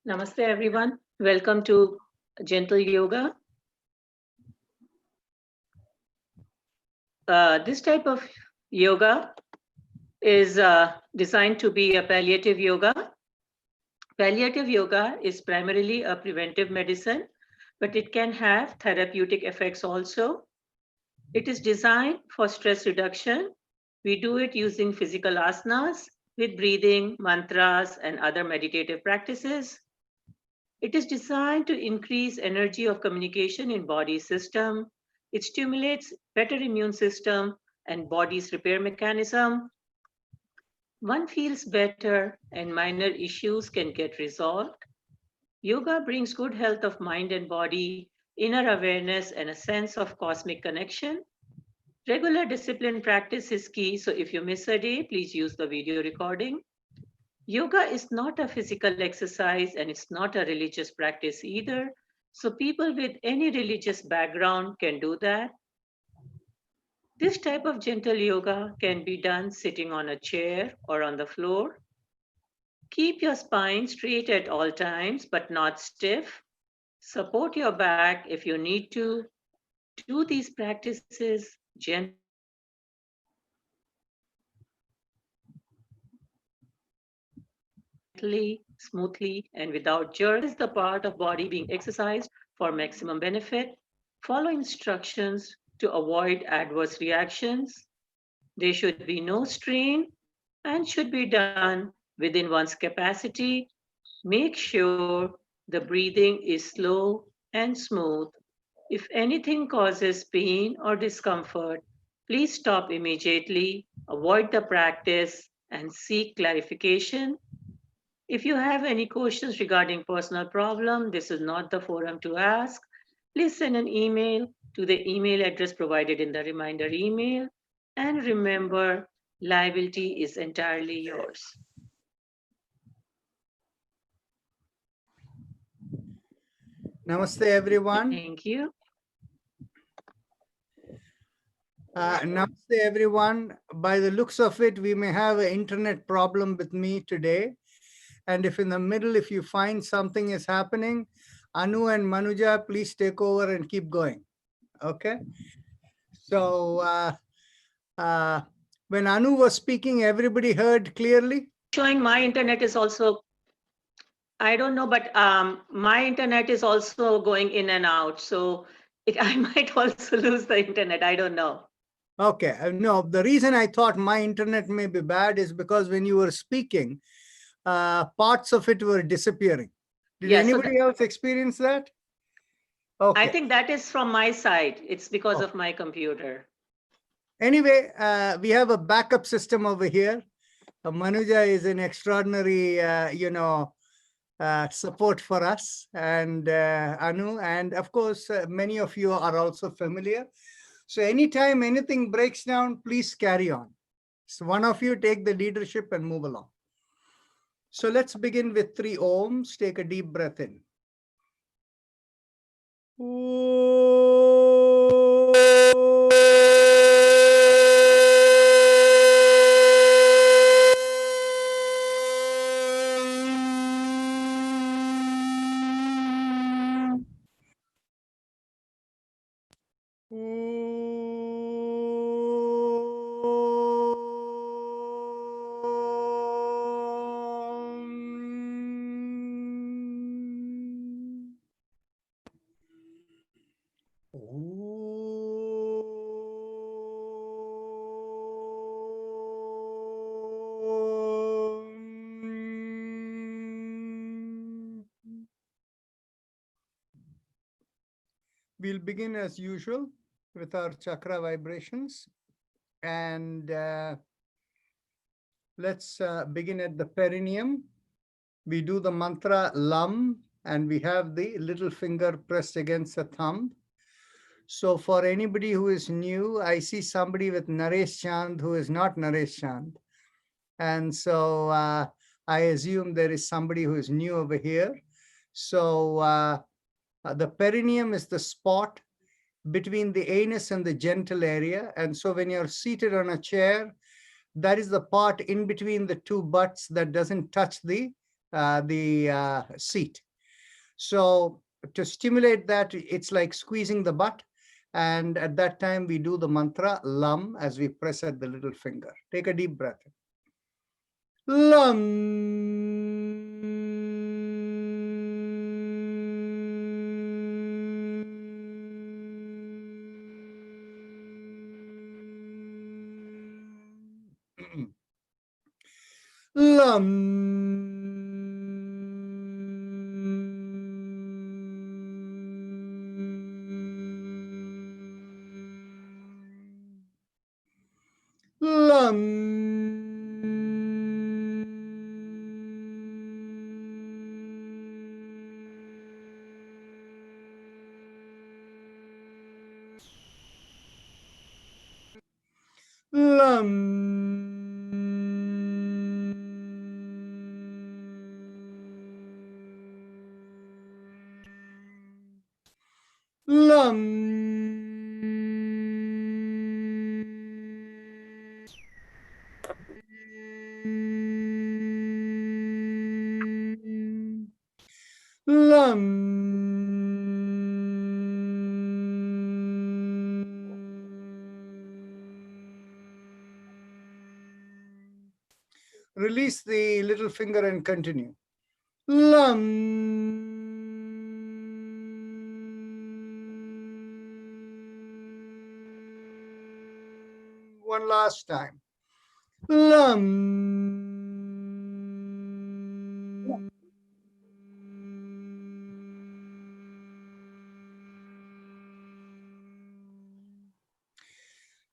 Namaste, everyone. Welcome to Gentle Yoga. This type of yoga is designed to be a palliative yoga. Palliative yoga is primarily a preventive medicine, but it can have therapeutic effects also. It is designed for stress reduction. We do it using physical asanas with breathing, mantras, and other meditative practices. It is designed to increase energy of communication in body system. It stimulates better immune system and body's repair mechanism. One feels better and minor issues can get resolved. Yoga brings good health of mind and body, inner awareness, and a sense of cosmic connection. Regular discipline practice is key, so if you miss a day, please use the video recording. Yoga is not a physical exercise and it's not a religious practice either. So people with any religious background can do that. This type of gentle yoga can be done sitting on a chair or on the floor. Keep your spine straight at all times, but not stiff. Support your back if you need to. Do these practices smoothly, and without jerks. This is the part of body being exercised for maximum benefit. Follow instructions to avoid adverse reactions. There should be no strain and should be done within one's capacity. Make sure the breathing is slow and smooth. If anything causes pain or discomfort, please stop immediately, avoid the practice, and seek clarification. If you have any questions regarding personal problem, this is not the forum to ask. Please send an email to the email address provided in the reminder email. And remember, liability is entirely yours. Namaste, everyone. Thank you. Namaste, everyone. By the looks of it, we may have an internet problem with me today. And if in the middle, if you find something is happening, Anu and Manuja, please take over and keep going. Okay? So when Anu was speaking, everybody heard clearly? Showing my internet is also, I don't know, but my internet is also going in and out. So I might also lose the internet. I don't know. Okay. No, the reason I thought my internet may be bad is because when you were speaking, parts of it were disappearing. Did anybody else experience that? Okay. I think that is from my side. It's because of my computer. Anyway, we have a backup system over here. Manuja is an extraordinary, support for us, and Anu, and of course, many of you are also familiar. So anytime anything breaks down, please carry on. So one of you take the leadership and move along. So let's begin with 3 ohms. Take a deep breath in. We'll begin as usual with our chakra vibrations, and let's begin at the perineum. We do the mantra Lam, and we have the little finger pressed against the thumb. So for anybody who is new, I see somebody with Naresh Chand who is not Naresh Chand. And so I assume there is somebody who is new over here. So the perineum is the spot between the anus and the genital area. And so when you're seated on a chair, that is the part in between the 2 butts that doesn't touch the the seat. So to stimulate that, it's like squeezing the butt. And at that time, we do the mantra lam as we press at the little finger. Take a deep breath. Lam. Lam. Lam. Lam. Lam. Lam. Release the little finger and continue. Lam. One last time. Lam.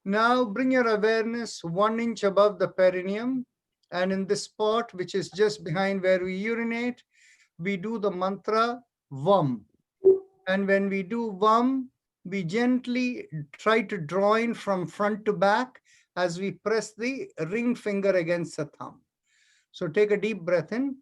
Now bring your awareness 1 inch above the perineum, and in this spot, which is just behind where we urinate, we do the mantra VAM. And when we do VAM, we gently try to draw in from front to back as we press the ring finger against the thumb. So take a deep breath in.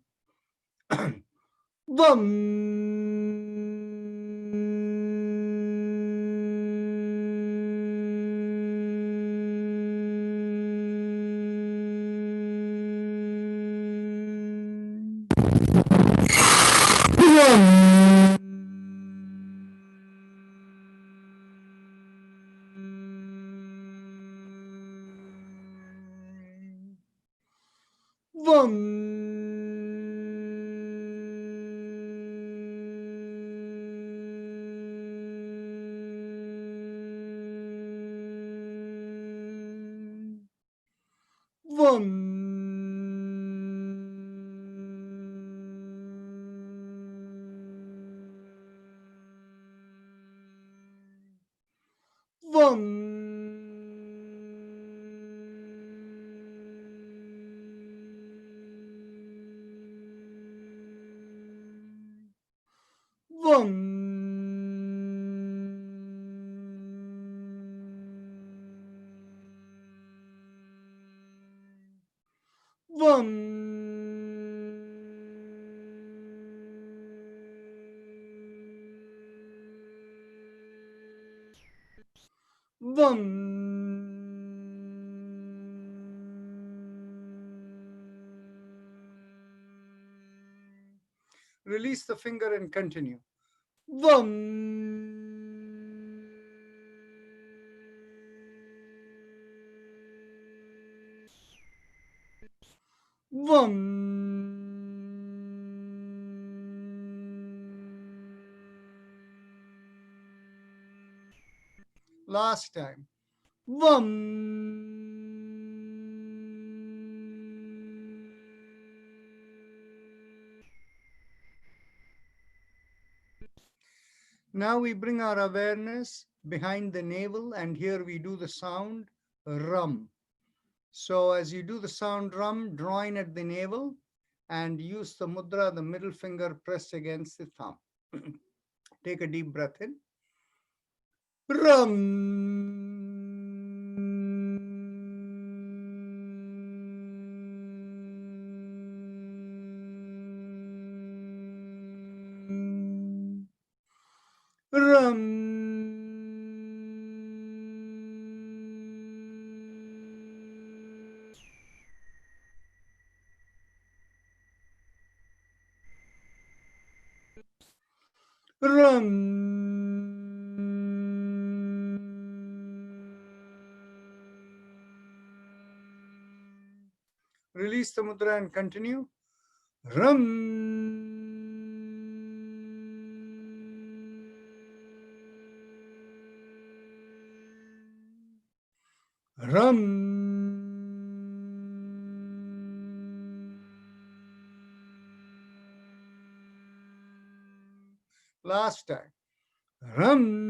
Release the finger and continue. Last time. Now we bring our awareness behind the navel, and here we do the sound rum. So as you do the sound rum, draw in at the navel and use the mudra, the middle finger pressed against the thumb. Take a deep breath in. Rum. Rum. Ram. Release the mudra and continue. Ram. Ram. Last time. Ram.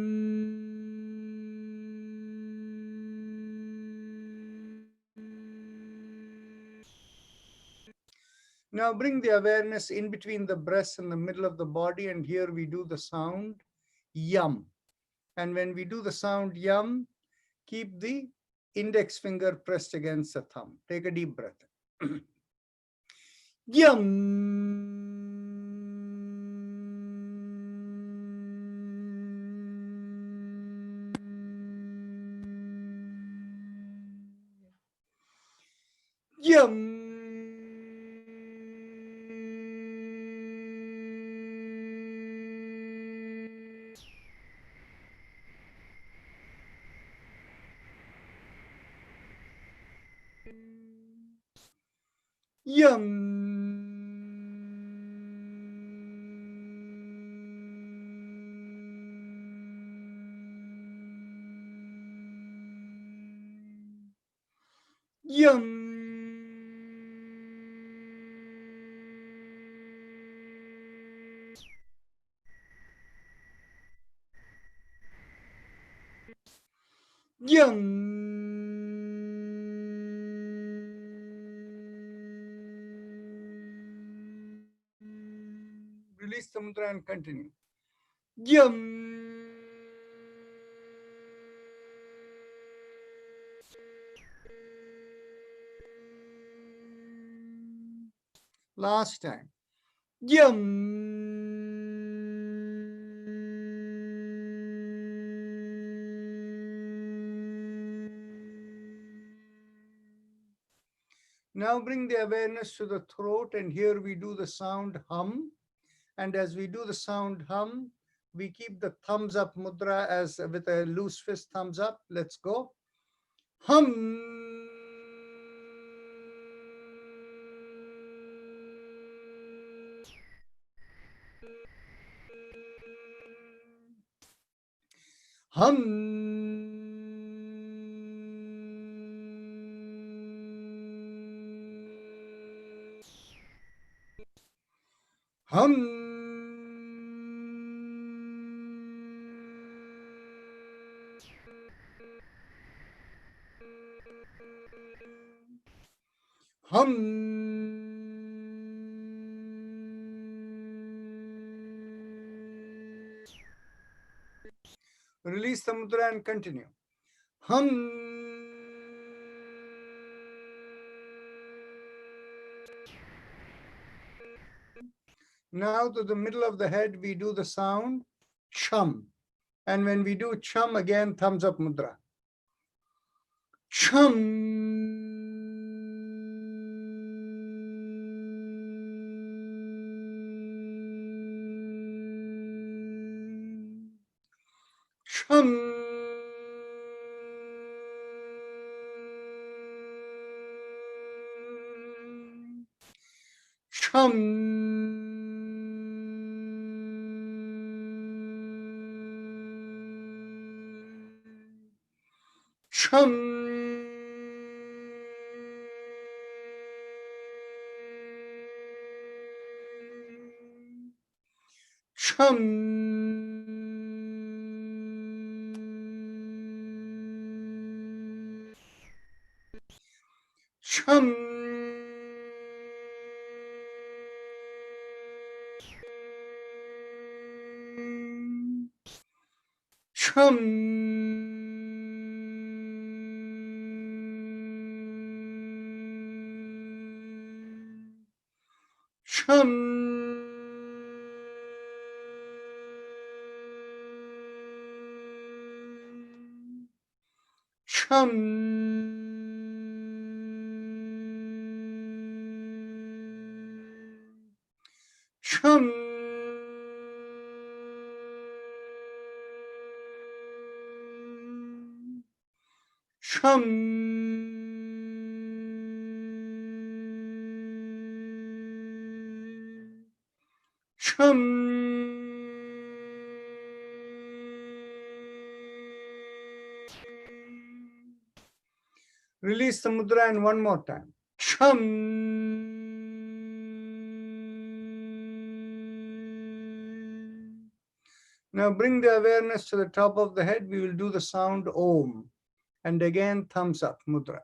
Now bring the awareness in between the breast and the middle of the body, and here we do the sound yum. And when we do the sound yum, keep the index finger pressed against the thumb. Take a deep breath. Yum. Yum. Yum. Yum. Release the mudra and continue. Yum. Last time. Yum. Now bring the awareness to the throat, and here we do the sound hum. And as we do the sound hum, we keep the thumbs up mudra as with a loose fist thumbs up. Let's go. Hum. Hum. Hum. Release the mudra and continue. Hum. Now to the middle of the head, we do the sound chum. And when we do chum, again, thumbs up mudra. Chum. Chum. Chum. Chum. Chum. Chum. Chum. Chum. Chum. Chum. Sham. Sham. Release the mudra and one more time. Sham. Now bring the awareness to the top of the head. We will do the sound Om. And again, thumbs up, mudra.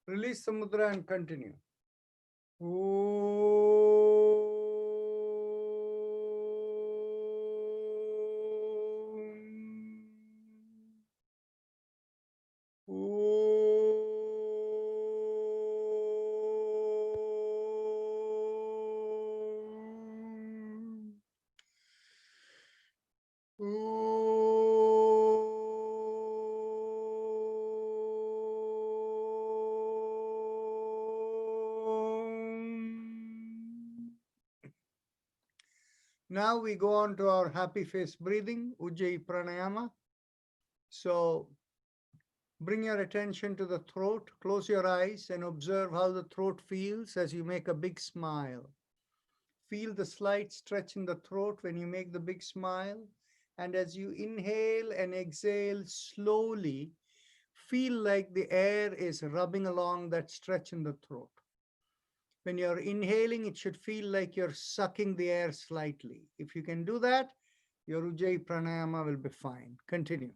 Release the mudra and continue. Now we go on to our happy face breathing, Ujjayi Pranayama. So bring your attention to the throat, close your eyes and observe how the throat feels as you make a big smile. Feel the slight stretch in the throat when you make the big smile. And as you inhale and exhale slowly, feel like the air is rubbing along that stretch in the throat. When you're inhaling, it should feel like you're sucking the air slightly. If you can do that, your Ujjayi Pranayama will be fine. Continue.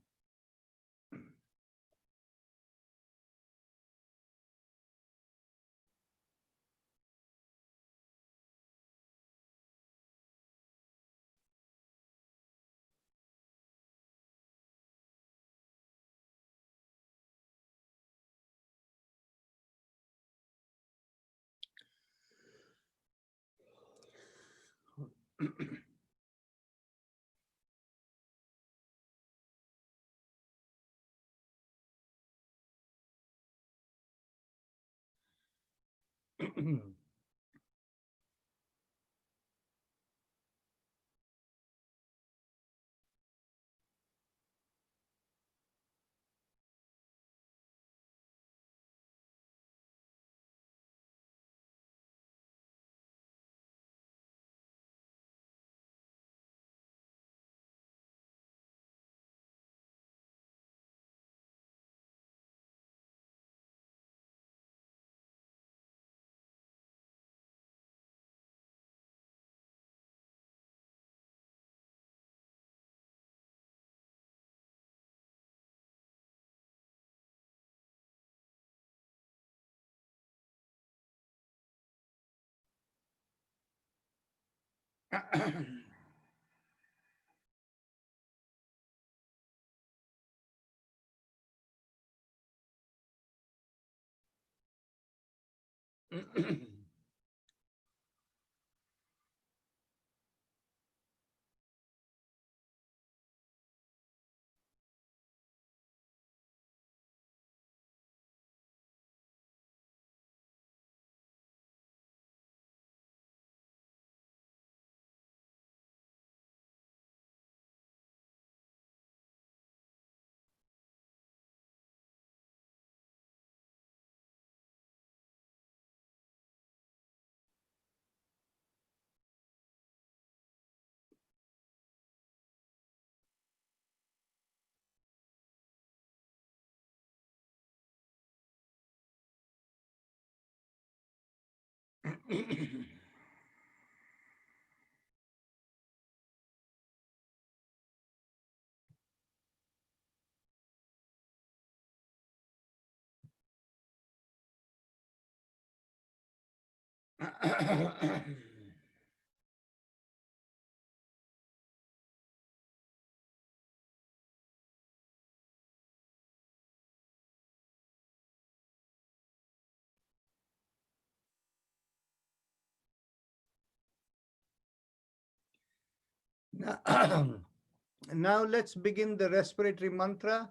Now let's begin the respiratory mantra,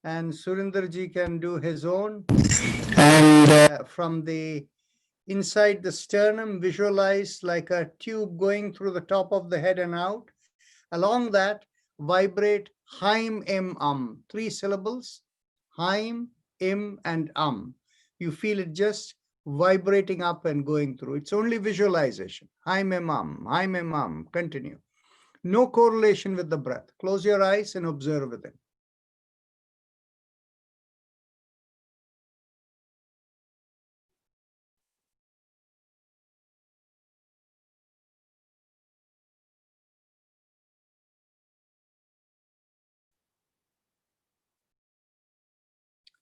and Surinderji can do his own. And from the inside the sternum, visualize like a tube going through the top of the head and out. Along that, vibrate Haim, Im, 3 syllables, Haim, Im, and You feel it just vibrating up and going through. It's only visualization. Haim, Im, Haim, Im, Continue. No correlation with the breath. Close your eyes and observe with it.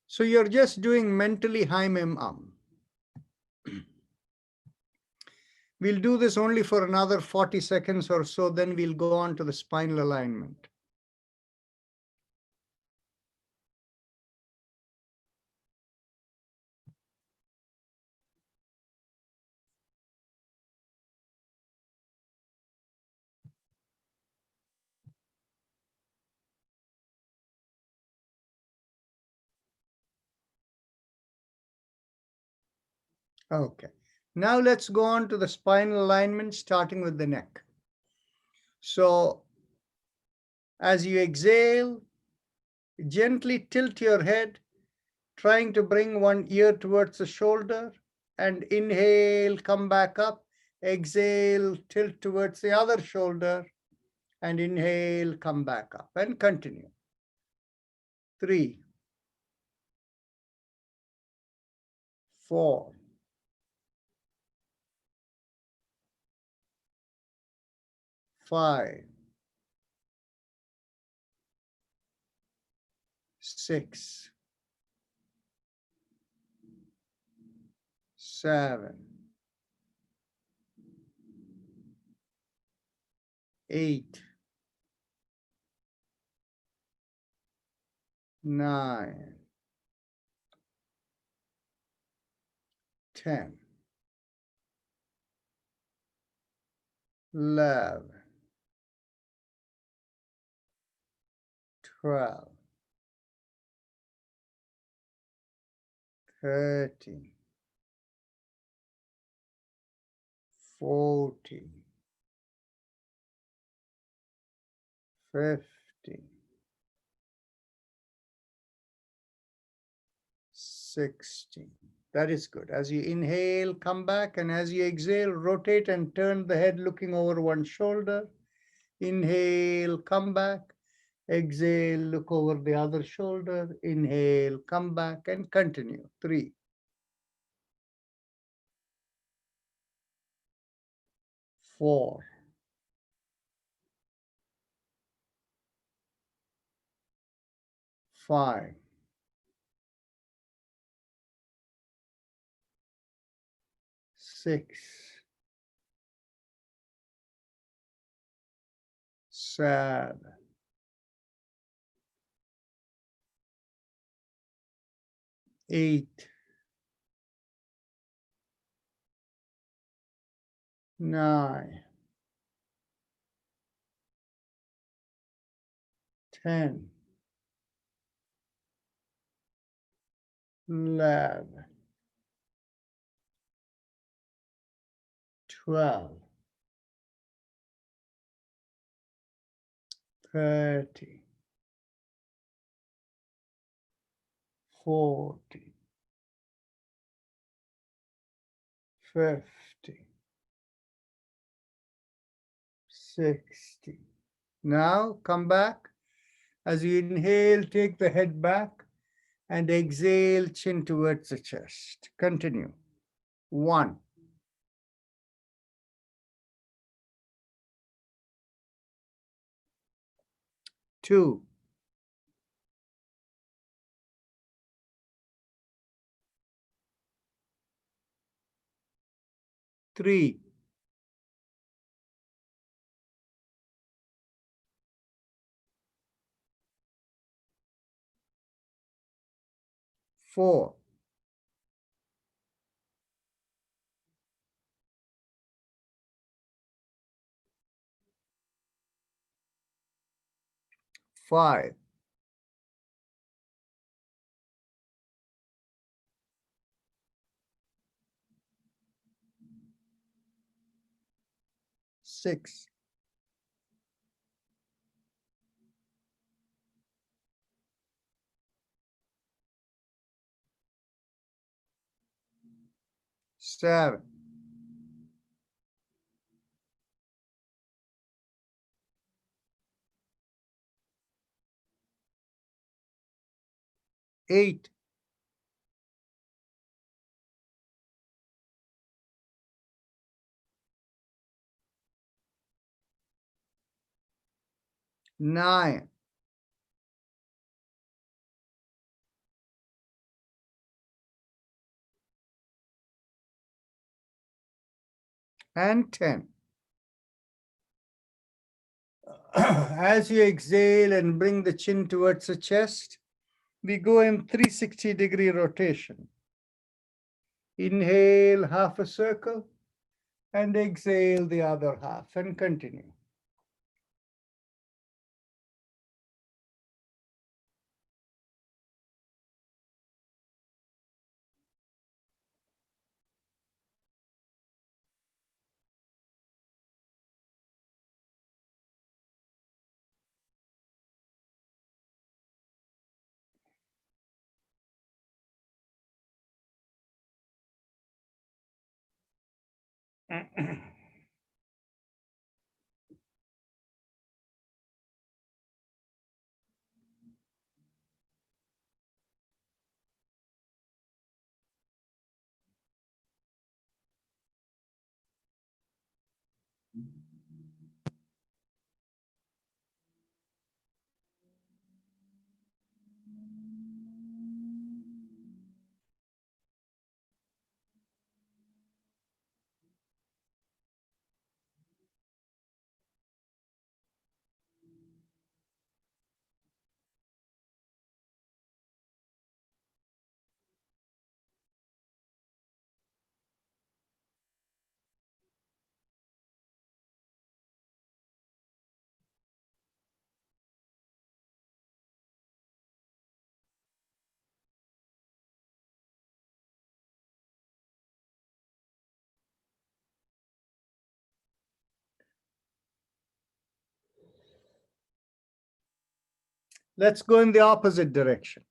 So you're just doing mentally Haim, Im, We'll do this only for another 40 seconds or so, then we'll go on to the spinal alignment. Okay. Now let's go on to the spinal alignment, starting with the neck. So as you exhale, gently tilt your head, trying to bring one ear towards the shoulder, and inhale, come back up. Exhale, tilt towards the other shoulder, and inhale, come back up, and continue. 3, 4, 5, 6, 7, 8, 9, 10, 11, 12, 13, 14, 15, 16. That is good. As you inhale, come back, and as you exhale, rotate and turn the head looking over one shoulder. Inhale, come back. Exhale, look over the other shoulder. Inhale, come back, and continue. 3, 4, 5, 6, 7, 8, 9, 10, 11, 12, 30, 40, 50, 60. Now come back. As you inhale, take the head back, and exhale, chin towards the chest. Continue. 1, 2, 3, 4, 5, 6, 7, 8, 9, and 10. As you exhale and bring the chin towards the chest, we go in 360-degree rotation. Inhale half a circle and exhale the other half and continue. Let's go in the opposite direction.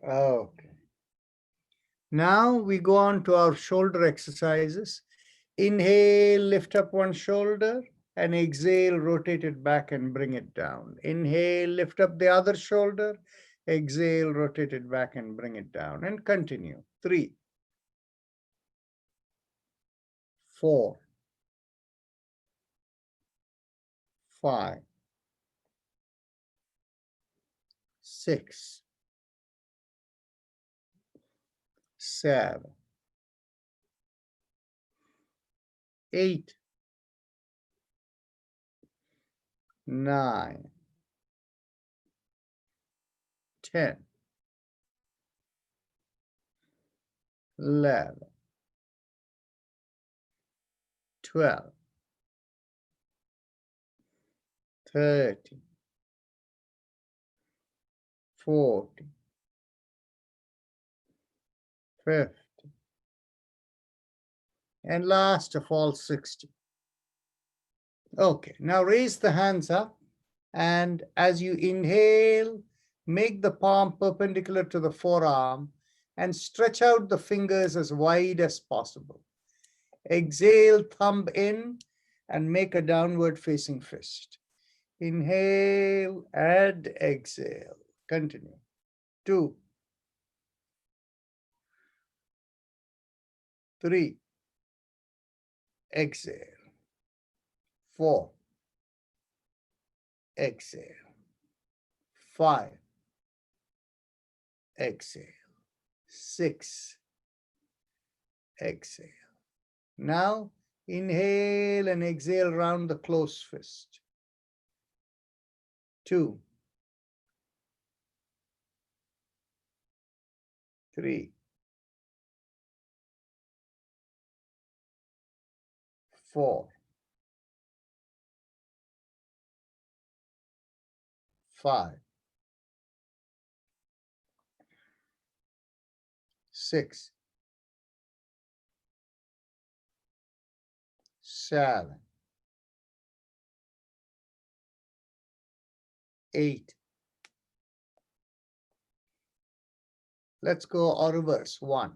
Okay. Now we go on to our shoulder exercises. Inhale, lift up one shoulder, and exhale, rotate it back and bring it down. Inhale, lift up the other shoulder, exhale, rotate it back and bring it down, and continue. 3, 4, 5, 6, 7, 8, 9, 10, 11, 12, 13, 14, 15, and last of all, 60. Okay, now raise the hands up, and as you inhale, make the palm perpendicular to the forearm and stretch out the fingers as wide as possible. Exhale, thumb in, and make a downward facing fist. Inhale and exhale. Continue. 2, 3, exhale. 4, exhale. 5, exhale. 6, exhale. Now inhale and exhale round the closed fist. 2, 3, 4, 5, 6, 7, 8. Let's go or reverse. 1,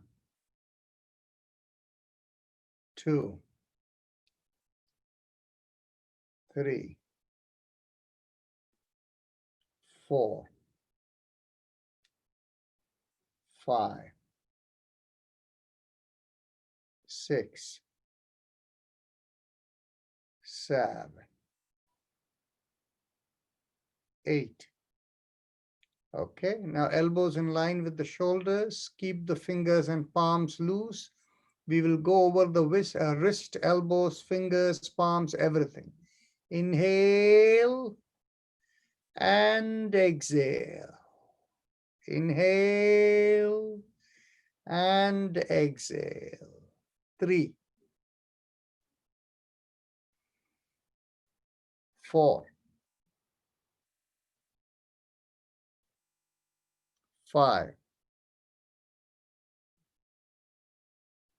2, 3, 4, 5, 6, 7, 8. Okay, now elbows in line with the shoulders. Keep the fingers and palms loose. We will go over the wrist, elbows, fingers, palms, everything. Inhale and exhale. Inhale and exhale. 3, 4, 5,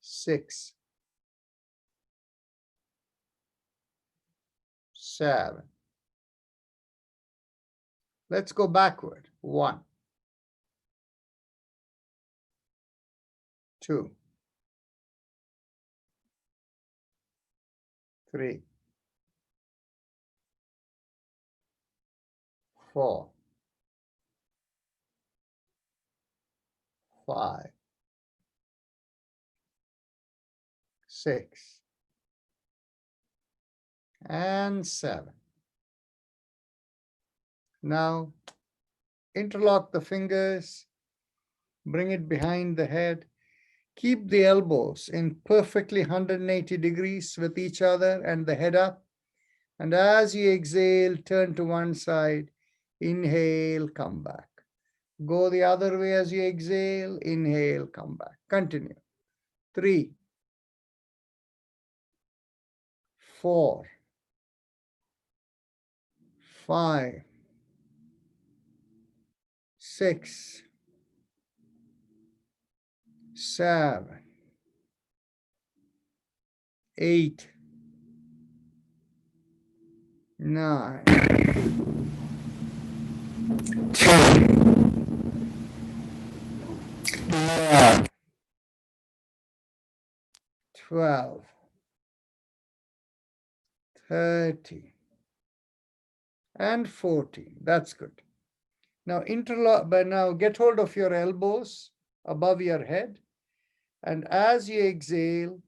6, 7. Let's go backward. 1, 2, 3, 4, 5, 6, and 7. Now interlock the fingers, bring it behind the head. Keep the elbows in perfectly 180 degrees with each other and the head up. And as you exhale, turn to one side. Inhale, come back. Go the other way as you exhale. Inhale, come back. Continue. 3, 4, 5, 6, 7, 8, 9, 10, 11, 12, 13, and 14. That's good. Now interlock, but now get hold of your elbows above your head. And as you exhale,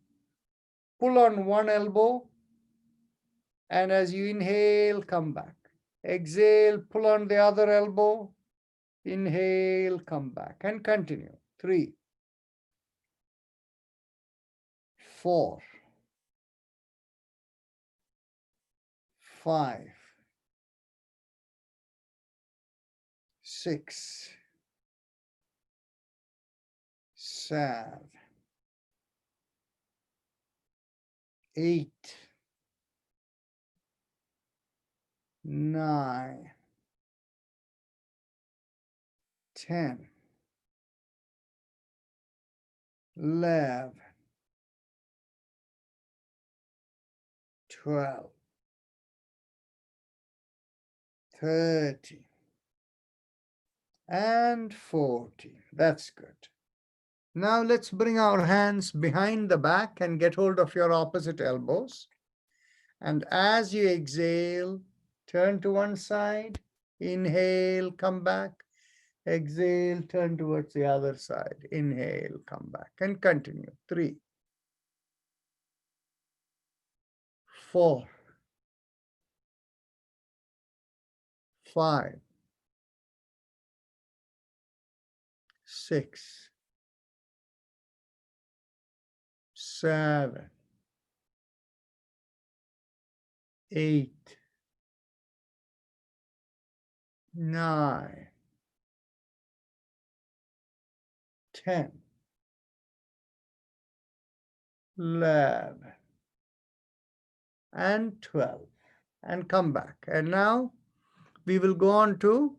pull on one elbow. And as you inhale, come back. Exhale, pull on the other elbow. Inhale, come back. And continue. 3, 4, 5, 6, 7, 8, 9, 10, 11, 12, 13, and 14. That's good. Now let's bring our hands behind the back and get hold of your opposite elbows. And as you exhale, turn to one side, inhale, come back, exhale, turn towards the other side, inhale, come back, and continue. 3, 4, 5, 6, 7, 8, 9, 10, 11, and 12, and come back. And now we will go on to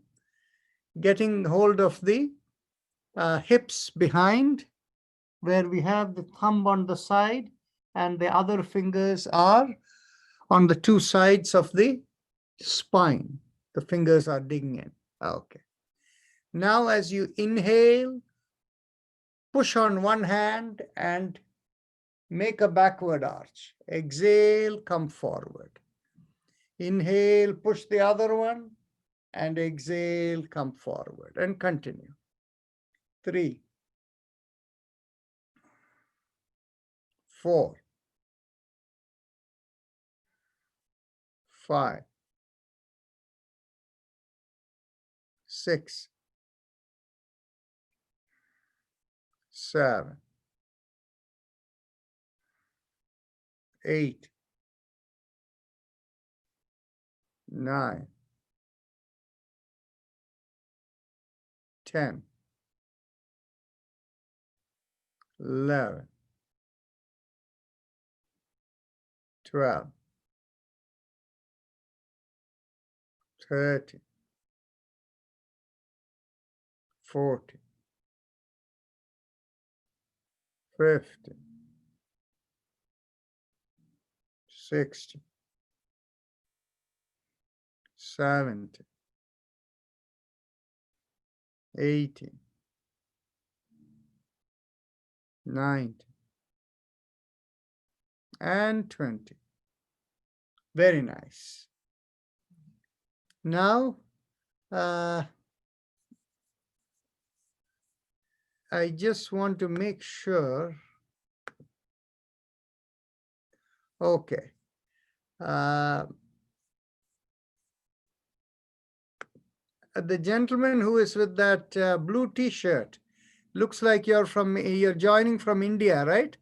getting hold of the hips behind, where we have the thumb on the side and the other fingers are on the two sides of the spine. The fingers are digging in. Okay. Now, as you inhale, push on one hand and make a backward arch. Exhale, come forward. Inhale, push the other one, and exhale, come forward, and continue. 3, 4, 5, 6, 7, 8, 9, 10, 11, 12, 13, 14, 15, 16, 17, 18, 19, and 20. Very nice. Now, I just want to make sure. Okay. The gentleman who is with that blue T-shirt, looks like you're joining from India, right?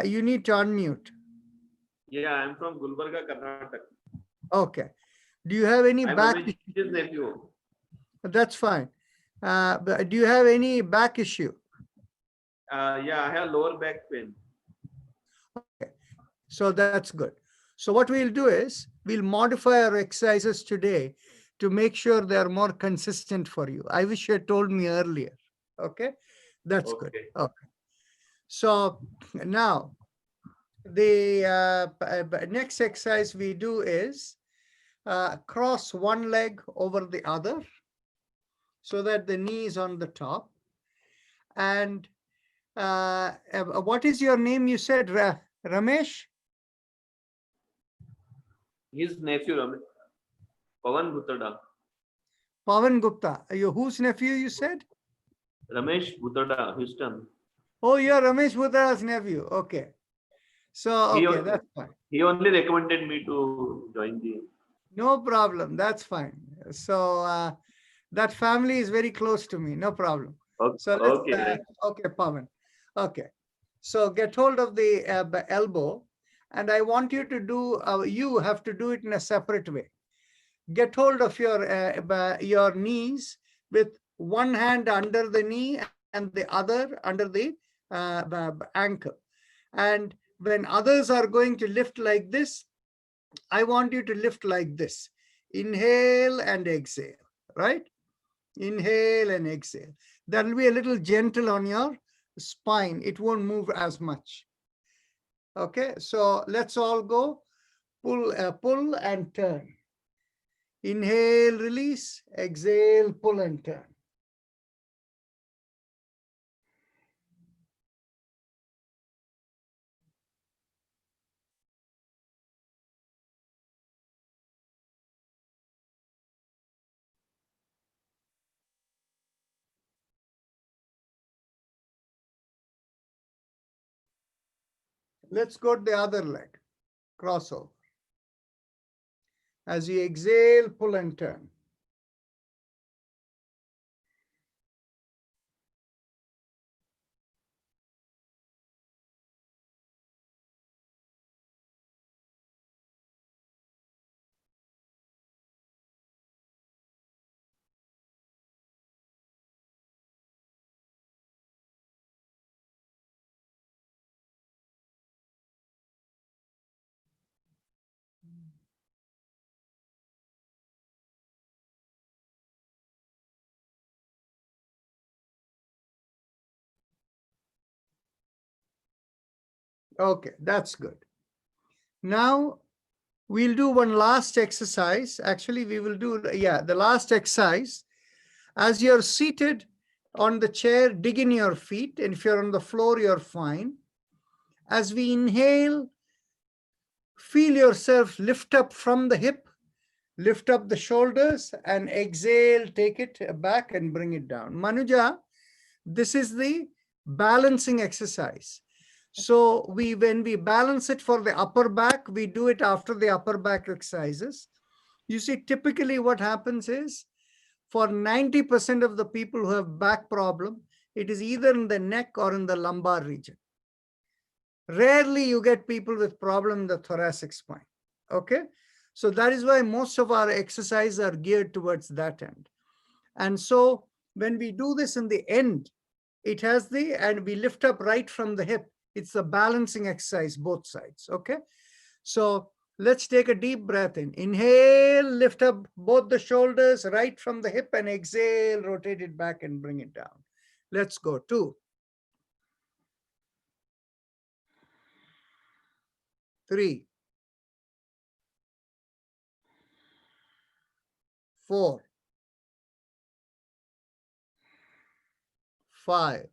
You need to unmute. Yeah, I'm from Gulbarga, Karnataka. Okay. Do you have any back? His nephew. That's fine. But do you have any back issue? Yeah, I have lower back pain. Okay. So that's good. So what we'll do is we'll modify our exercises today to make sure they are more consistent for you. I wish you had told me earlier. Okay. That's good. Okay. So now the next exercise we do is cross one leg over the other so that the knee is on the top. And what is your name? You said Ramesh? His nephew, Pavan Bhutada. Pavan Gupta. Whose nephew you said? Ramesh Bhutada, Houston. Oh, you're Ramesh Bhuttara's nephew. Okay. So, okay, that's fine. He only recommended me to join the... No problem. That's fine. So, that family is very close to me. No problem. Okay, So, let's, okay, Pavan. Okay. So, get hold of the elbow. And I want you to do, you have to do it in a separate way. Get hold of your knees with one hand under the knee and the other under the ankle. And when others are going to lift like this, I want you to lift like this. Inhale and exhale, right? Inhale and exhale. That will be a little gentle on your spine. It won't move as much. Okay, so let's all go. Pull and turn. Inhale, release. Exhale, pull and turn. Let's go to the other leg. Crossover. As you exhale, pull and turn. Okay, that's good. Now we'll do one last exercise. Actually, we will do, the last exercise. As you're seated on the chair, dig in your feet. And if you're on the floor, you're fine. As we inhale, feel yourself lift up from the hip, lift up the shoulders, and exhale, take it back and bring it down. Manuja, this is the balancing exercise. So when we balance it for the upper back, we do it after the upper back exercises. You see, typically what happens is, for 90% of the people who have back problem, it is either in the neck or in the lumbar region. Rarely you get people with problem in the thoracic spine. Okay, so that is why most of our exercises are geared towards that end. And so when we do this in the end, it has and we lift up right from the hip. It's a balancing exercise, both sides. Okay, so let's take a deep breath in. Inhale, lift up both the shoulders right from the hip, and exhale, rotate it back and bring it down. Let's go. 2, 3, 4, 5,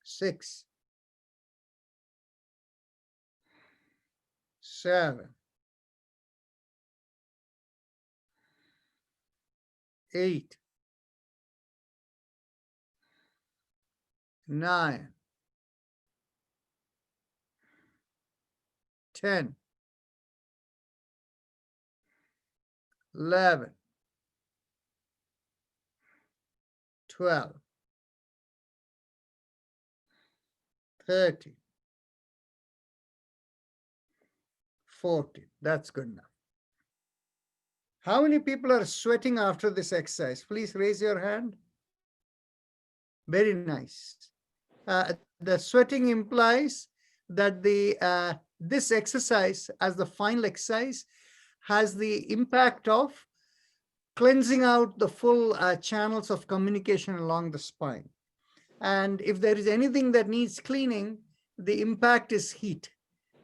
6, 7, 8, 9, 10, 11, 12, 13, 14. That's good enough. How many people are sweating after this exercise? Please raise your hand. Very nice. The sweating implies that this exercise, as the final exercise, has the impact of cleansing out the full channels of communication along the spine. And if there is anything that needs cleaning, the impact is heat.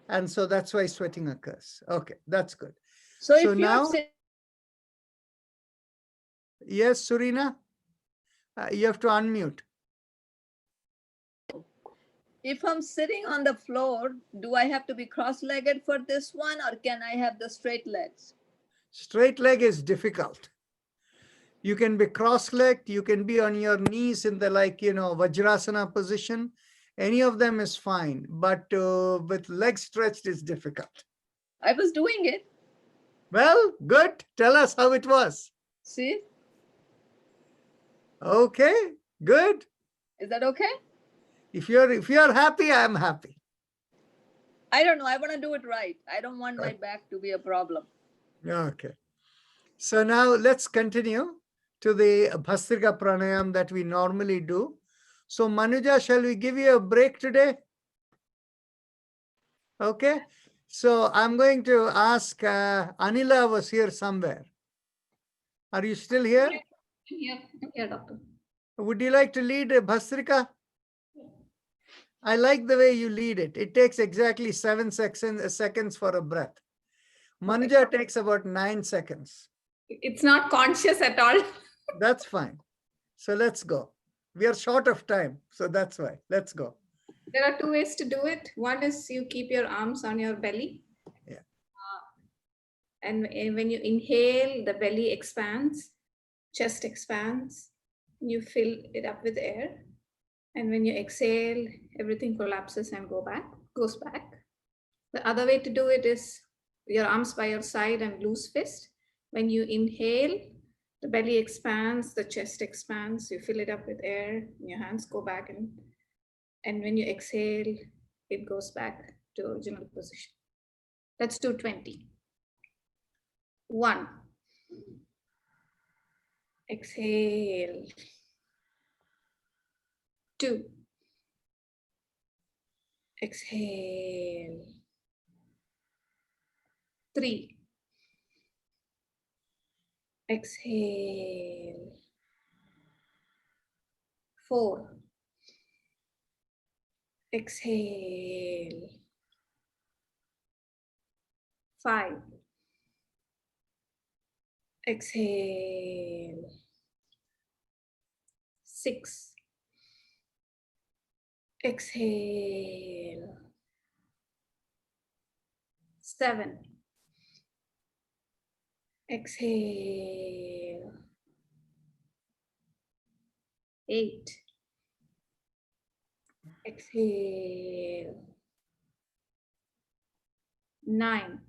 And so that's why sweating occurs. Okay, that's good. So So if now, you're yes, Surina, you have to unmute. if I'm sitting on the floor, do I have to be cross-legged for this one, or can I have the straight legs? Straight leg is difficult. You can be cross-legged, you can be on your knees in the Vajrasana position. Any of them is fine, but with legs stretched is difficult. I was doing it. Well, good. Tell us how it was. See, Okay, good. is that okay? If you're happy, I'm happy. I don't know. I want to do it right. I don't want my back to be a problem. Okay. So now let's continue. to the Bhastrika Pranayama that we normally do. So Manuja, shall we give you a break today? Okay. So I'm going to ask, Anila was here somewhere. Are you still here? Yeah, doctor. Would you like to lead Bhastrika? I like the way you lead it. It takes exactly 7 seconds for a breath. Manuja takes about 9 seconds. It's not conscious at all. That's fine. So let's go. We are short of time, so that's why. Let's go. There are 2 ways to do it. One is you keep your arms on your belly. Yeah. And when you inhale, the belly expands, chest expands. You fill it up with air. And when you exhale, everything collapses and goes back. The other way to do it is your arms by your side and loose fist. When you inhale, the belly expands, the chest expands, you fill it up with air, and your hands go back, and when you exhale, it goes back to original position. Let's do 20. 1. Exhale. 2. Exhale. 3. Exhale. 4. Exhale. 5. Exhale. 6. Exhale. 7. Exhale. 8. Exhale. 9.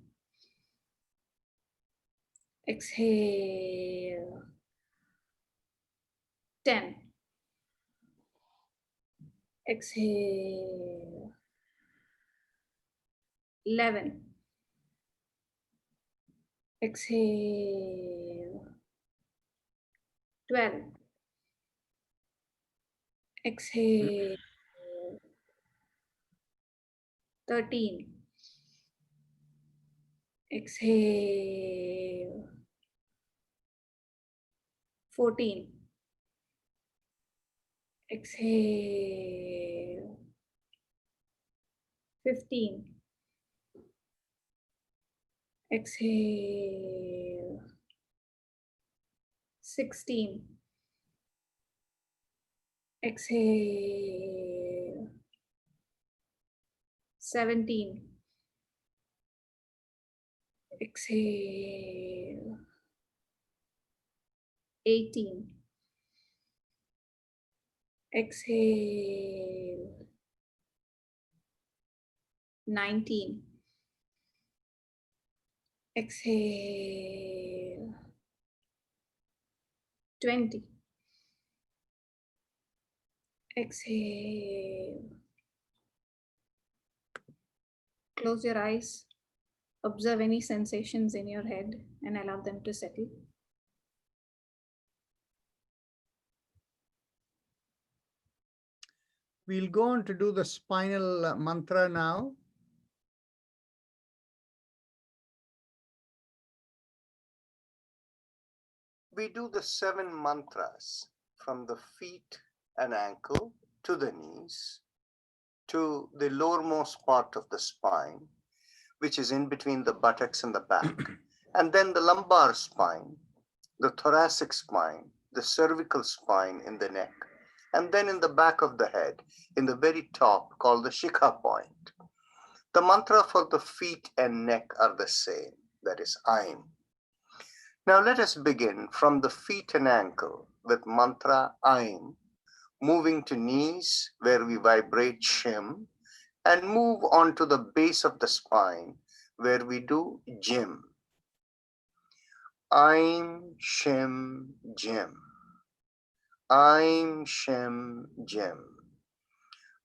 Exhale. 10. Exhale. 11. Exhale. 12. Exhale. 13. Exhale. 14. Exhale. 15. Exhale. 16. Exhale. 17. Exhale. 18. Exhale. 19. Exhale. 20. Exhale. Close your eyes. Observe any sensations in your head and allow them to settle. We'll go on to do the spinal mantra now. We do the 7 mantras from the feet and ankle to the knees to the lowermost part of the spine, which is in between the buttocks and the back, and then the lumbar spine, the thoracic spine, the cervical spine in the neck, and then in the back of the head, in the very top, called the Shikha point. The mantra for the feet and neck are the same, that is Aim. Now let us begin from the feet and ankle with mantra Aim, moving to knees where we vibrate Shim, and move on to the base of the spine where we do Jim. Aim, Shim, Jim. Aim, Shim, Jim.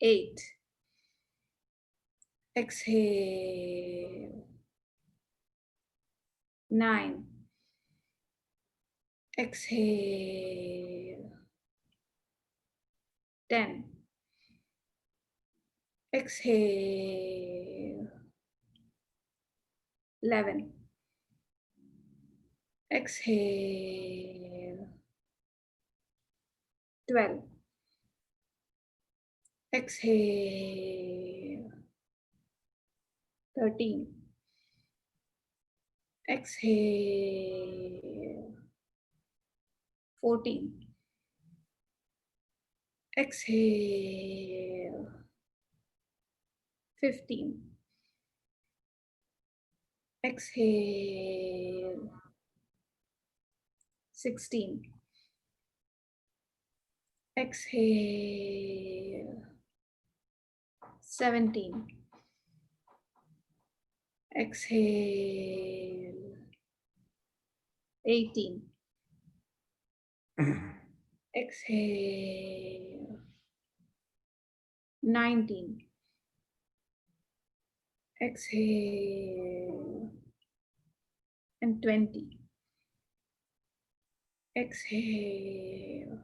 8. Exhale. 9. Exhale. 10. Exhale. 11. Exhale. 12. Exhale. 13. Exhale. 14. Exhale. 15. Exhale. 16. Exhale. 17. Exhale. 18. Exhale. 19. Exhale. And 20. Exhale.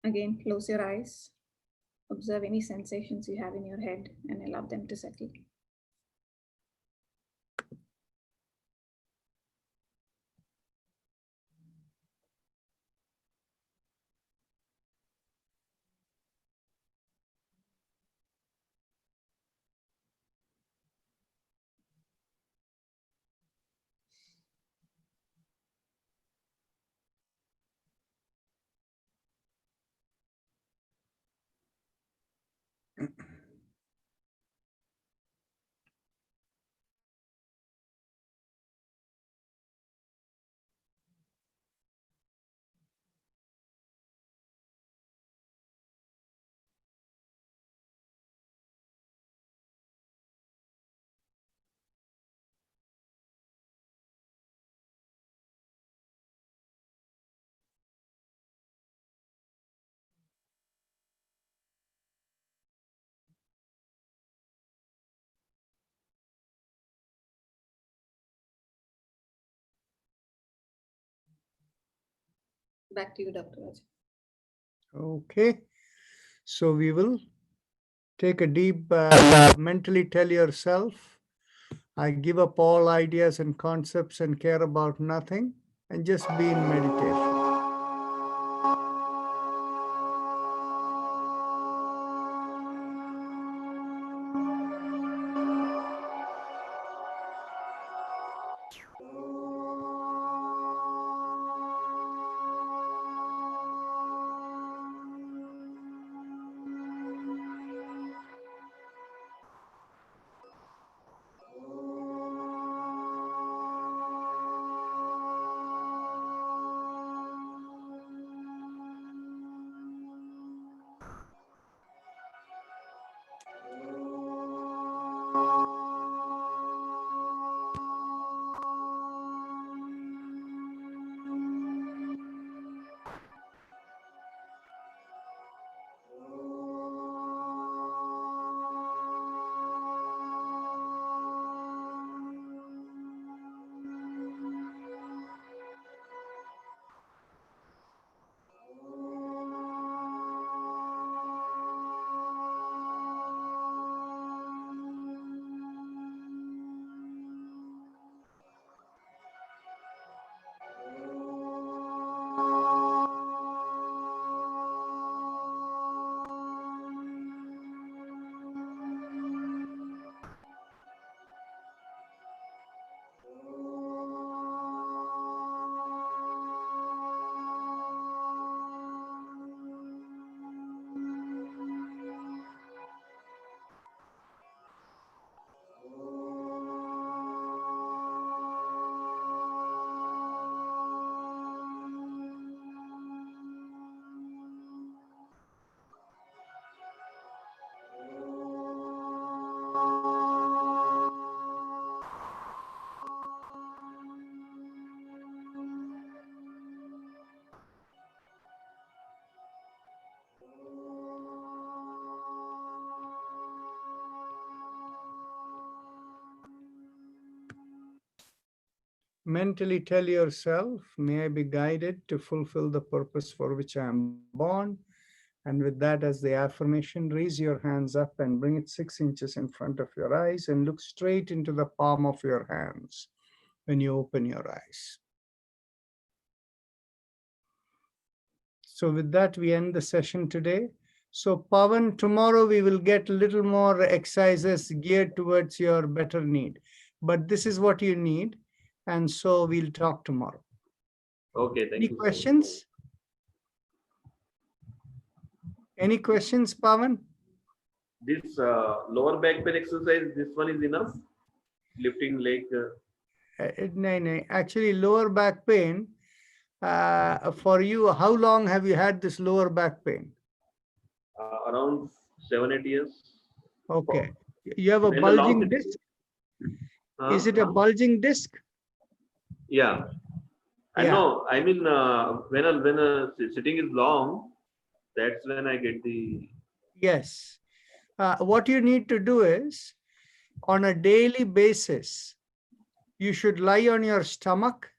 Again, close your eyes. Observe any sensations you have in your head and allow them to settle. Back to you, Dr. Raj. Okay. So we will take a deep mentally tell yourself, I give up all ideas and concepts and care about nothing, and just be in meditation. Mentally tell yourself, may I be guided to fulfill the purpose for which I am born. And with that as the affirmation, raise your hands up and bring it 6 inches in front of your eyes and look straight into the palm of your hands when you open your eyes. So with that, we end the session today. So Pavan, tomorrow we will get a little more exercises geared towards your better need. But this is what you need. And so we'll talk tomorrow. Okay, thank Any you. questions? Any questions, Pavan? This lower back pain exercise, this one is enough? Lifting leg. No. Actually, lower back pain, for you, how long have you had this lower back pain? Around 7-8 years. Okay. You have a In the long bulging sitting. disc? Is it a bulging disc? Yeah. I Yeah. know. I mean, when a sitting is long, that's when I get the. Yes. What you need to do is, on a daily basis, you should lie on your stomach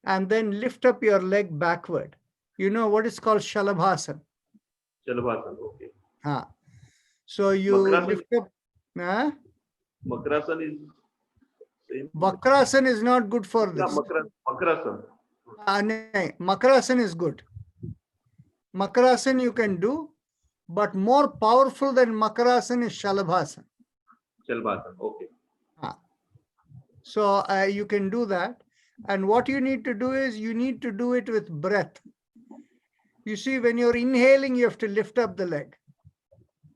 and then lift up your leg backward. You know what is called Shalabhasa. Shalabhasa. Okay. So you Makrasana. lift up. Makrasana is same. Vakrasana is not good for this. Makrasana. No, Makrasana is good. Makrasana you can do, but more powerful than Makrasana is Shalabhasa. Shalabhasa. Okay. So you can do that. And what you need to do is you need to do it with breath. You see, when you're inhaling, you have to lift up the leg.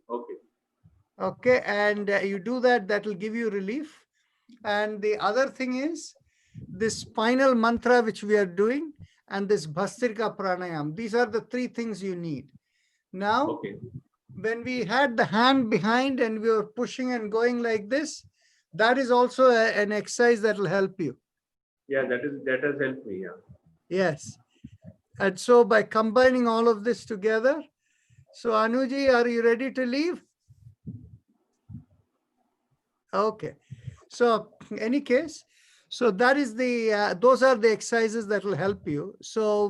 Okay. Okay, and you do that, that will give you relief. And the other thing is this spinal mantra, which we are doing, and this Bhastrika Pranayama. These are the 3 things you need. Now, Okay. when we had the hand behind and we were pushing and going like this, that is also an exercise that will help you. Yeah, that has helped me. Yeah. Yes. And so by combining all of this together, so Anuji, are you ready to leave? Okay. So in any case, so that is the, those are the exercises that will help you. So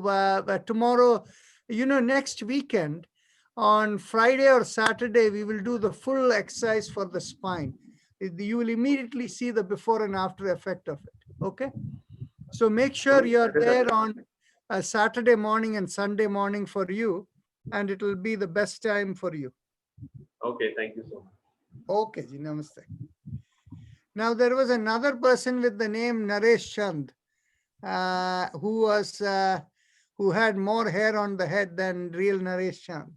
tomorrow, next weekend, on Friday or Saturday, we will do the full exercise for the spine. You will immediately see the before and after effect of it. Okay. So make sure you're there on a Saturday morning and Sunday morning for you, and it will be the best time for you. Okay, thank you so much. Okay, ji, namaste. Now there was another person with the name Naresh Chand, who had more hair on the head than real Naresh Chand.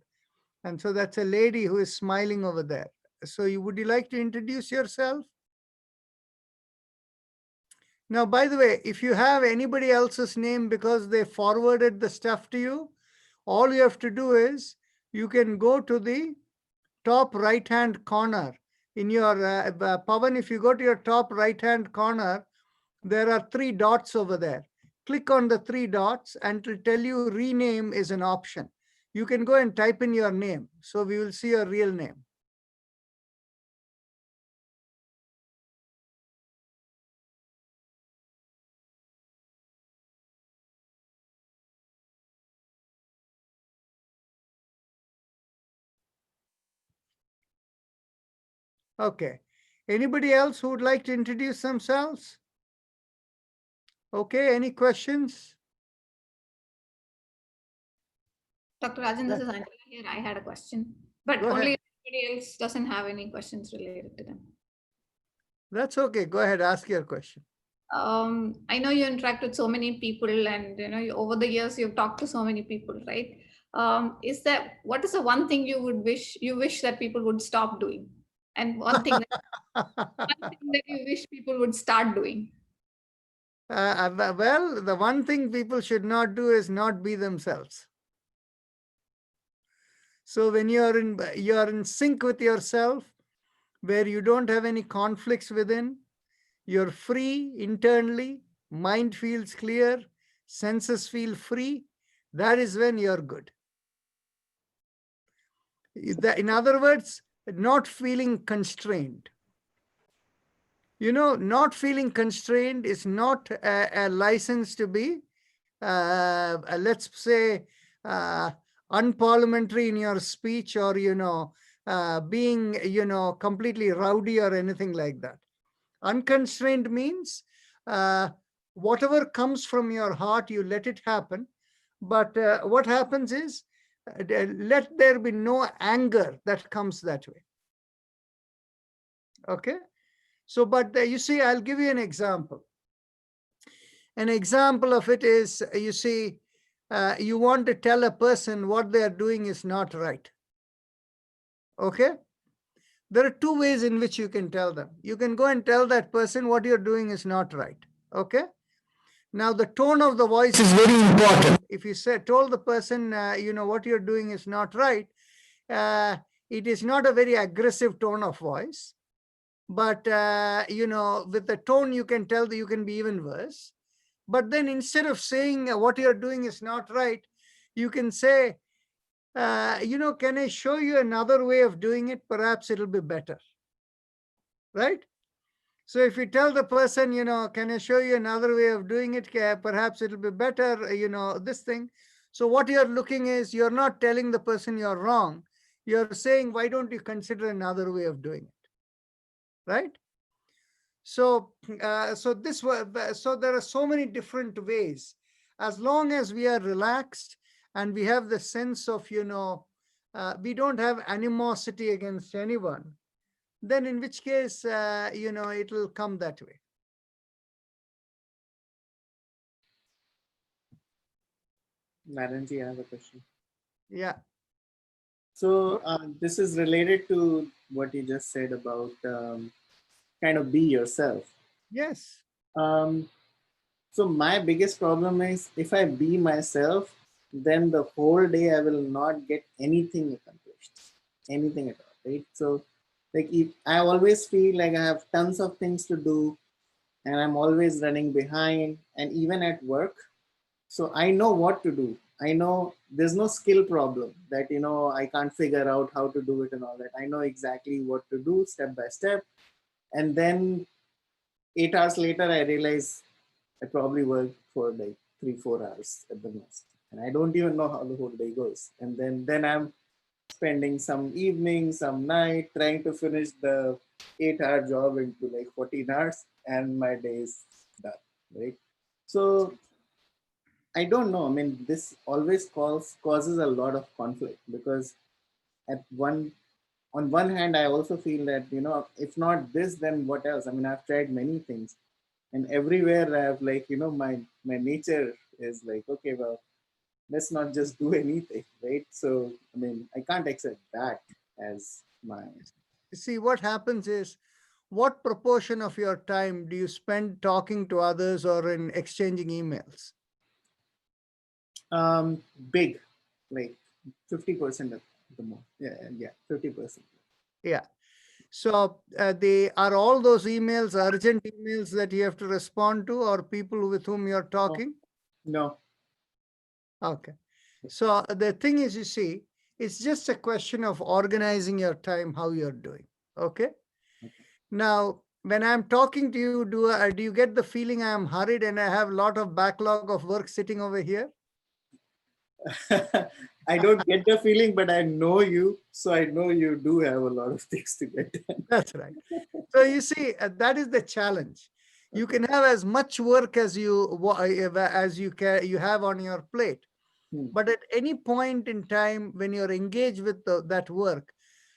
And so that's a lady who is smiling over there. So would you like to introduce yourself? Now, by the way, if you have anybody else's name because they forwarded the stuff to you, all you have to do is you can go to the top right-hand corner in your, Pavan, if you go to your top right-hand corner, there are 3 dots over there. Click on the 3 dots and it will tell you rename is an option. You can go and type in your name. So we will see your real name. Okay. Anybody else who would like to introduce themselves? Okay, any questions? Dr. Rajan, this is Angela here. I had a question, but Go only ahead. if anybody else doesn't have any questions related to them. That's okay. Go ahead, ask your question. I know you interact with so many people, and over the years you've talked to so many people, right? What is the one thing you wish that people would stop doing, and one thing that you wish people would start doing? Well, the one thing people should not do is not be themselves. So when you are in sync with yourself, where you don't have any conflicts within, you're free internally, mind feels clear, senses feel free, that is when you're good. In other words, not feeling constrained. Not feeling constrained is not a license to be, let's say, unparliamentary in your speech, or, being, completely rowdy or anything like that. Unconstrained means whatever comes from your heart, you let it happen. But what happens is, let there be no anger that comes that way. Okay? So, but you see, I'll give you an example. An example of it is, you see, you want to tell a person what they are doing is not right. Okay? There are two ways in which you can tell them. You can go and tell that person what you're doing is not right. Okay? Now, the tone of the voice is very important. If you told the person, what you're doing is not right, it is not a very aggressive tone of voice. But, with the tone, you can tell that you can be even worse. But then instead of saying what you're doing is not right, you can say, can I show you another way of doing it? Perhaps it'll be better. Right? So if you tell the person, can I show you another way of doing it? Perhaps it'll be better, this thing. So what you're looking is, you're not telling the person you're wrong. You're saying, why don't you consider another way of doing it? Right? So, so there are so many different ways. As long as we are relaxed and we have the sense of, we don't have animosity against anyone, then in which case, it will come that way. Naranji, I have a question. Yeah. So this is related to what you just said about kind of be yourself. Yes. So my biggest problem is, if I be myself, then the whole day I will not get anything accomplished, anything at all, right? So like, if I always feel like I have tons of things to do and I'm always running behind, and even at work. So I know what to do. I know there's no skill problem that, I can't figure out how to do it and all that. I know exactly what to do step by step. And then 8 hours later, I realize I probably worked for like 3-4 hours at the most. And I don't even know how the whole day goes. And then I'm spending some evening, some night trying to finish the 8-hour job into like 14 hours, and my day is done, right? So I don't know. I mean, this always causes a lot of conflict, because on one hand, I also feel that, if not this, then what else? I mean, I've tried many things, and everywhere I have like, my nature is like, okay, well, let's not just do anything, right? So, I mean, I can't accept that as my. See, what happens is, what proportion of your time do you spend talking to others or in exchanging emails? Big, like 50% of the most. Yeah, 50%. Yeah. So are all those emails urgent emails that you have to respond to, or people with whom you're talking? No. Okay. So the thing is, you see, it's just a question of organizing your time, how you're doing. Okay. Now, when I'm talking to you, do you get the feeling I am hurried and I have a lot of backlog of work sitting over here? I don't get the feeling, but I know you, so I know you do have a lot of things to get done. That's right. So you see, that is the challenge. You can have as much work as you have on your plate, but at any point in time when you're engaged with that work,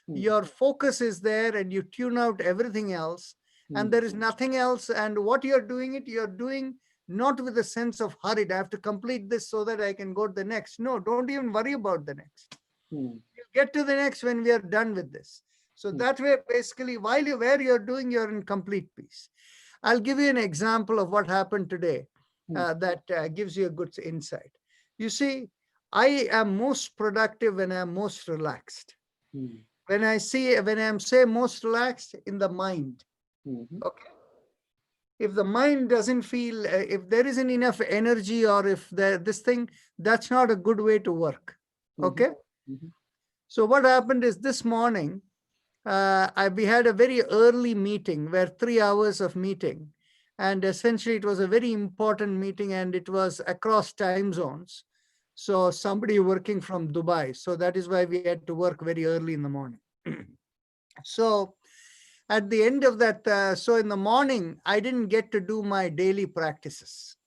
your focus is there, and you tune out everything else, and there is nothing else. And what you're doing not with a sense of hurried, I have to complete this so that I can go to the next. No, don't even worry about the next. You get to the next when we are done with this. So that way, basically, where you're doing, you're in complete peace. I'll give you an example of what happened today that gives you a good insight. You see, I am most productive when I'm most relaxed. When I'm most relaxed in the mind. Okay. If the mind doesn't feel, if there isn't enough energy, or if this thing, that's not a good way to work. Okay. So what happened is, this morning, we had a very early meeting, where 3 hours of meeting. And essentially it was a very important meeting, and it was across time zones. So somebody working from Dubai. So that is why we had to work very early in the morning. So at the end of that, so in the morning, I didn't get to do my daily practices.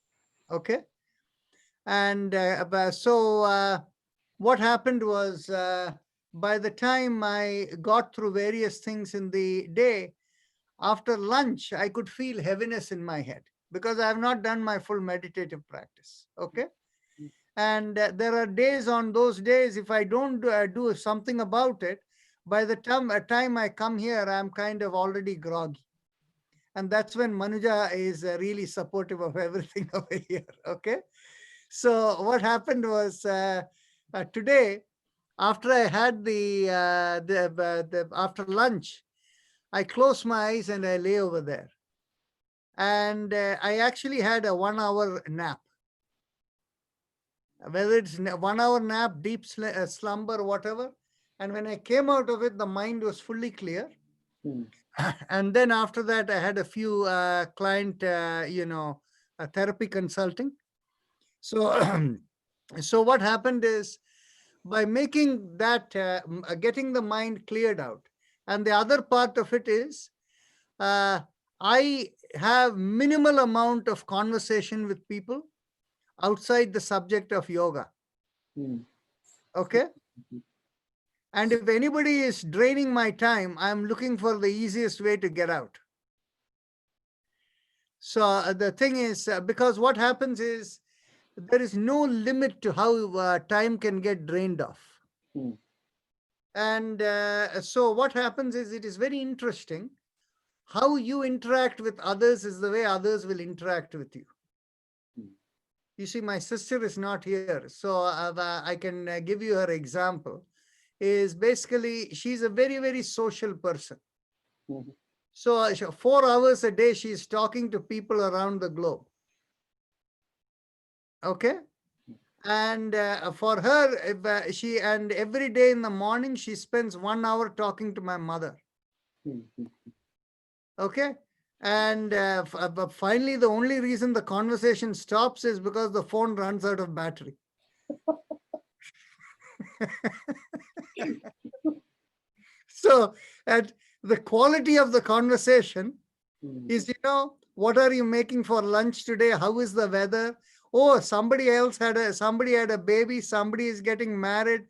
Okay. And what happened was, by the time I got through various things in the day, after lunch, I could feel heaviness in my head because I have not done my full meditative practice. Okay. And there are days, on those days, if I don't do something about it, by the time I come here, I'm kind of already groggy. And that's when Manuja is really supportive of everything over here. Okay. So what happened was, today, after I had after lunch, I closed my eyes and I lay over there. And I actually had a 1 hour nap. Whether it's 1 hour nap, deep slumber, whatever. And when I came out of it, the mind was fully clear. And then after that, I had a few client, therapy consulting. So, so what happened is, by making that, getting the mind cleared out. And the other part of it is, I have minimal amount of conversation with people outside the subject of yoga. Okay. And if anybody is draining my time, I'm looking for the easiest way to get out. So the thing is, because what happens is, there is no limit to how time can get drained off. And so what happens is, it is very interesting. How you interact with others is the way others will interact with you. You see, my sister is not here, so I can give you her example. Is basically, she's a very, very social person. So 4 hours a day, she's talking to people around the globe. Okay. And for her, and every day in the morning, she spends 1 hour talking to my mother. Okay. And but finally, the only reason the conversation stops is because the phone runs out of battery. So, at the quality of the conversation is, what are you making for lunch today? How is the weather? Oh, somebody had a baby. Somebody is getting married.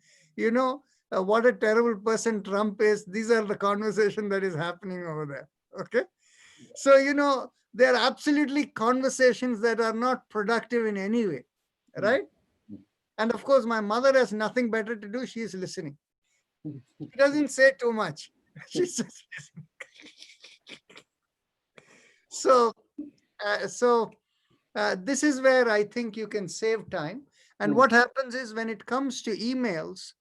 What a terrible person Trump is. These are the conversation that is happening over there. Okay. So, there are absolutely conversations that are not productive in any way. Right. And of course, my mother has nothing better to do. She is listening. She doesn't say too much. She's just listening. So this is where I think you can save time. And what happens is, when it comes to emails,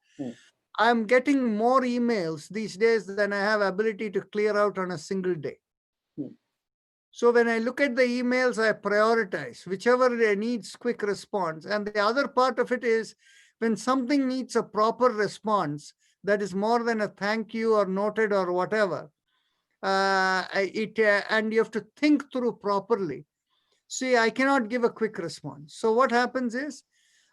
I'm getting more emails these days than I have ability to clear out on a single day. So when I look at the emails, I prioritize whichever needs quick response. And the other part of it is, when something needs a proper response, that is more than a thank you or noted or whatever, and you have to think through properly. See, I cannot give a quick response. So what happens is,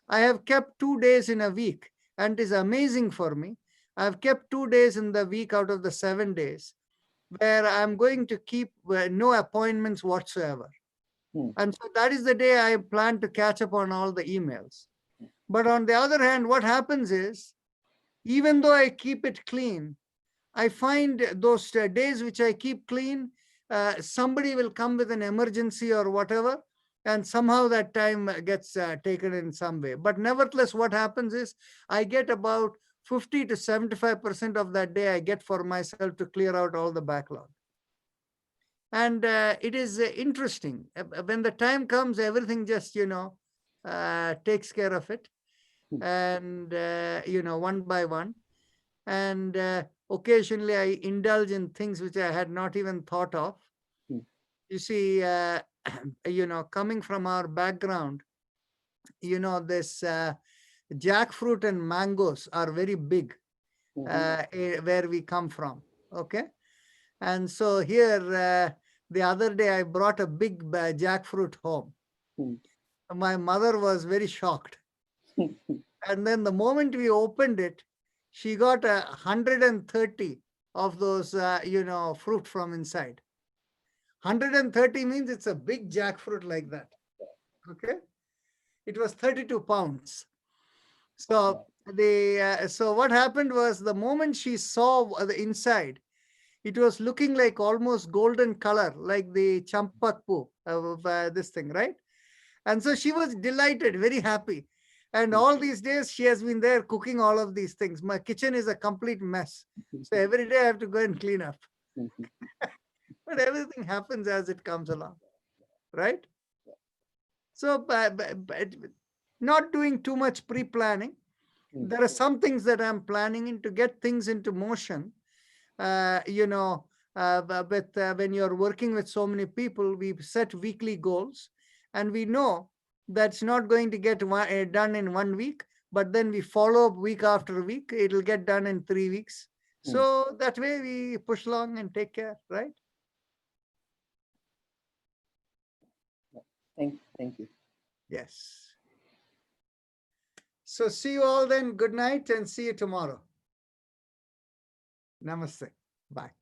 I have kept 2 days in a week, and it is amazing for me. I've kept 2 days in the week out of the 7 days, where I'm going to keep no appointments whatsoever. And so that is the day I plan to catch up on all the emails. But on the other hand, what happens is, even though I keep it clean, I find those days which I keep clean, somebody will come with an emergency or whatever, and somehow that time gets taken in some way. But nevertheless, what happens is, I get about 50 to 75% of that day I get for myself to clear out all the backlog. And it is interesting. When the time comes, everything just, takes care of it. And, one by one. And occasionally I indulge in things which I had not even thought of. You see, coming from our background, this jackfruit and mangoes are very big where we come from. Okay. And so here, the other day, I brought a big jackfruit home. My mother was very shocked. And then the moment we opened it, she got 130 of those, fruit from inside. 130 means it's a big jackfruit like that. Okay. It was 32 pounds. So so what happened was, the moment she saw the inside, it was looking like almost golden color, like the champakpu of this thing, right? And so she was delighted, very happy. And all these days she has been there cooking all of these things. My kitchen is a complete mess. So every day I have to go and clean up. But everything happens as it comes along, right? So not doing too much pre-planning. There are some things that I'm planning in to get things into motion. But when you're working with so many people, we set weekly goals, and we know that's not going to get done in 1 week, but then we follow up week after week. It'll get done in 3 weeks. So that way we push along and take care, right? Thank you. Yes. So see you all then. Good night and see you tomorrow. Namaste. Bye.